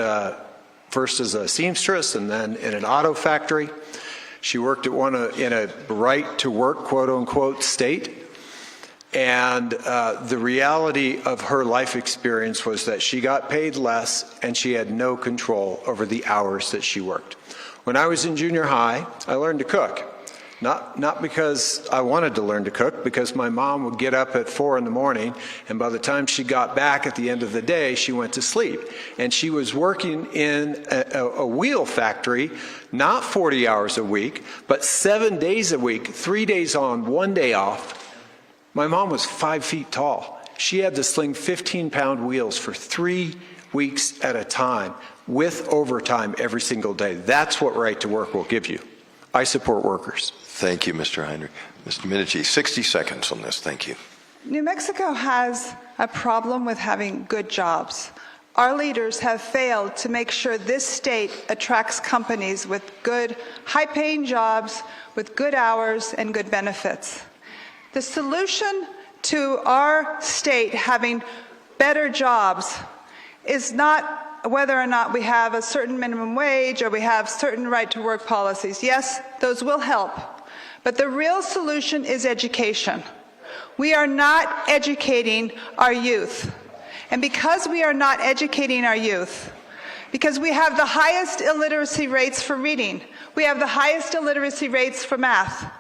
first as a seamstress and then in an auto factory. She worked at in a right to work, quote unquote, state. And the reality of her life experience was that she got paid less and she had no control over the hours that she worked. When I was in junior high, I learned to cook. Not because I wanted to learn to cook, because my mom would get up at 4 in the morning, and by the time she got back at the end of the day, she went to sleep. And she was working in a wheel factory, not 40 hours a week, but 7 days a week, 3 days on, 1 day off. My mom was 5 feet tall. She had to sling 15-pound wheels for 3 weeks at a time with overtime every single day. That's what right to work will give you. I support workers. Thank you, Mr. Heinrich. Mr. Domenici, 60 seconds on this. Thank you. New Mexico has a problem with having good jobs. Our leaders have failed to make sure this state attracts companies with good, high-paying jobs, with good hours and good benefits. The solution to our state having better jobs is not whether or not we have a certain minimum wage or we have certain right-to-work policies. Yes, those will help. But the real solution is education. We are not educating our youth. And because we are not educating our youth, because we have the highest illiteracy rates for reading, we have the highest illiteracy rates for math,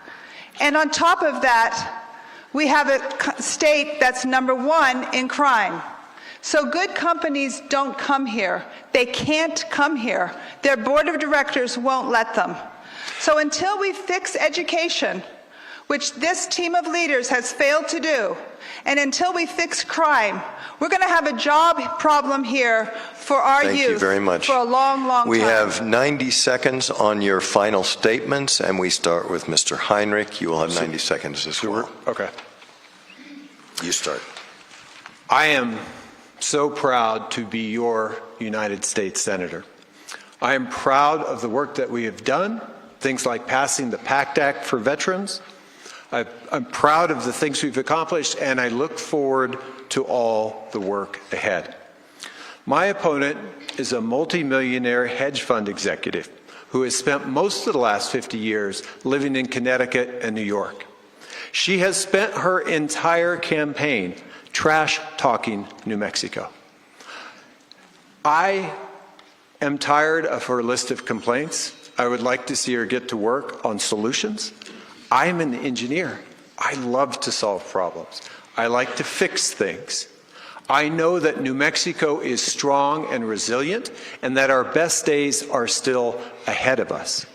and on top of that, we have a state that's #1 in crime. So good companies don't come here. They can't come here. Their board of directors won't let them. So until we fix education, which this team of leaders has failed to do, and until we fix crime, we're going to have a job problem here for our youth. Thank you very much. For a long, long time. We have 90 seconds on your final statements, and we start with Mr. Heinrich. You will have 90 seconds as well. Okay. You start. I am so proud to be your United States Senator. I am proud of the work that we have done, things like passing the PACT Act for veterans. I'm proud of the things we've accomplished, and I look forward to all the work ahead. My opponent is a multimillionaire hedge fund executive who has spent most of the last 50 years living in Connecticut and New York. She has spent her entire campaign trash-talking New Mexico. I am tired of her list of complaints. I would like to see her get to work on solutions. I'm an engineer. I love to solve problems. I like to fix things. I know that New Mexico is strong and resilient, and that our best days are still ahead of us.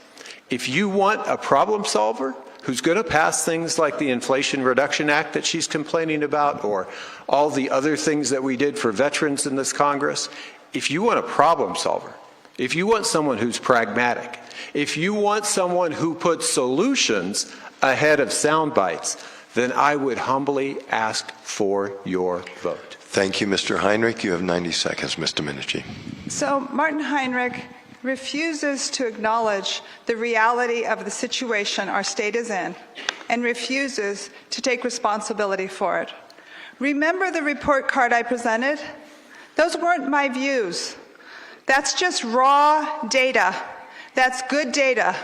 If you want a problem solver who's going to pass things like the Inflation Reduction Act that she's complaining about, or all the other things that we did for veterans in this Congress, if you want a problem solver, if you want someone who's pragmatic, if you want someone who puts solutions ahead of sound bites, then I would humbly ask for your vote. Thank you, Mr. Heinrich. You have 90 seconds, Ms. Domenici. So Martin Heinrich refuses to acknowledge the reality of the situation our state is in and refuses to take responsibility for it. Remember the report card I presented? Those weren't my views. That's just raw data. That's good data.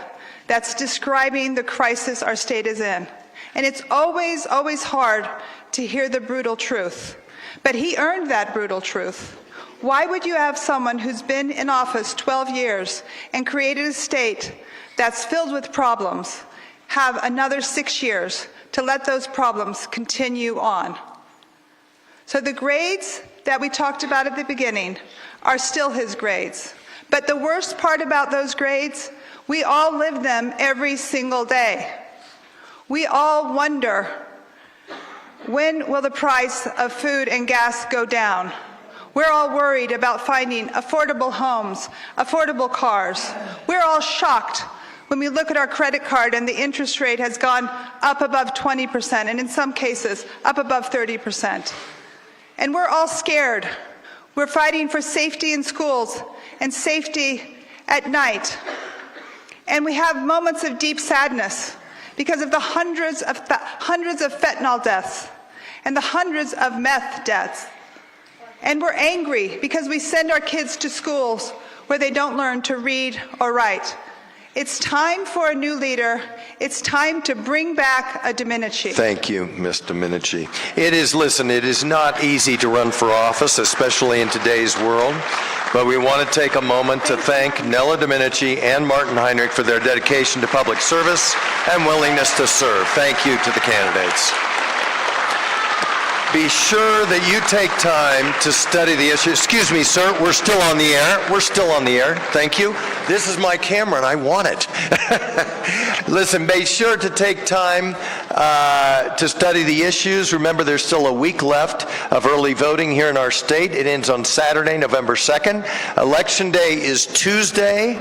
That's describing the crisis our state is in. And it's always, always hard to hear the brutal truth. But he earned that brutal truth. Why would you have someone who's been in office 12 years and created a state that's filled with problems have another 6 years to let those problems continue on? So the grades that we talked about at the beginning are still his grades. But the worst part about those grades, we all live them every single day. We all wonder, when will the price of food and gas go down? We're all worried about finding affordable homes, affordable cars. We're all shocked when we look at our credit card and the interest rate has gone up above 20%, and in some cases, up above 30%. And we're all scared. We're fighting for safety in schools and safety at night. And we have moments of deep sadness because of the hundreds of fentanyl deaths and the hundreds of meth deaths. And we're angry because we send our kids to schools where they don't learn to read or write. It's time for a new leader. It's time to bring back a Domenici. Thank you, Ms. Domenici. It is not easy to run for office, especially in today's world, but we want to take a moment to thank Nella Domenici and Martin Heinrich for their dedication to public service and willingness to serve. Thank you to the candidates. Be sure that you take time to study the issue. Excuse me, sir, we're still on the air. We're still on the air. Thank you. This is my camera and I want it. Listen, be sure to take time to study the issues. Remember, there's still a week left of early voting here in our state. It ends on Saturday, November 2nd. Election day is Tuesday.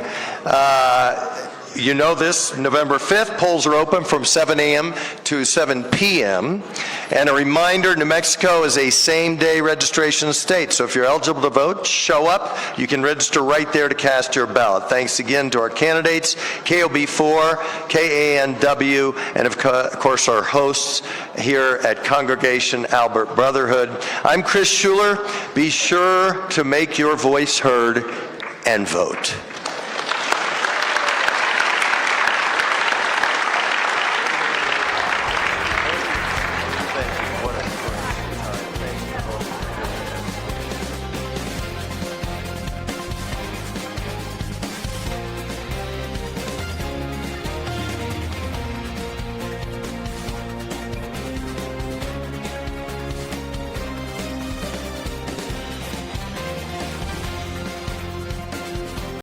You know this, November 5th, polls are open from 7 a.m. to 7 p.m. And a reminder, New Mexico is a same-day registration state, so if you're eligible to vote, show up. You can register right there to cast your ballot. Thanks again to our candidates, KOB4, KANW, and of course our hosts here at Congregation Albert Brotherhood. I'm Chris Schuler. Be sure to make your voice heard and vote.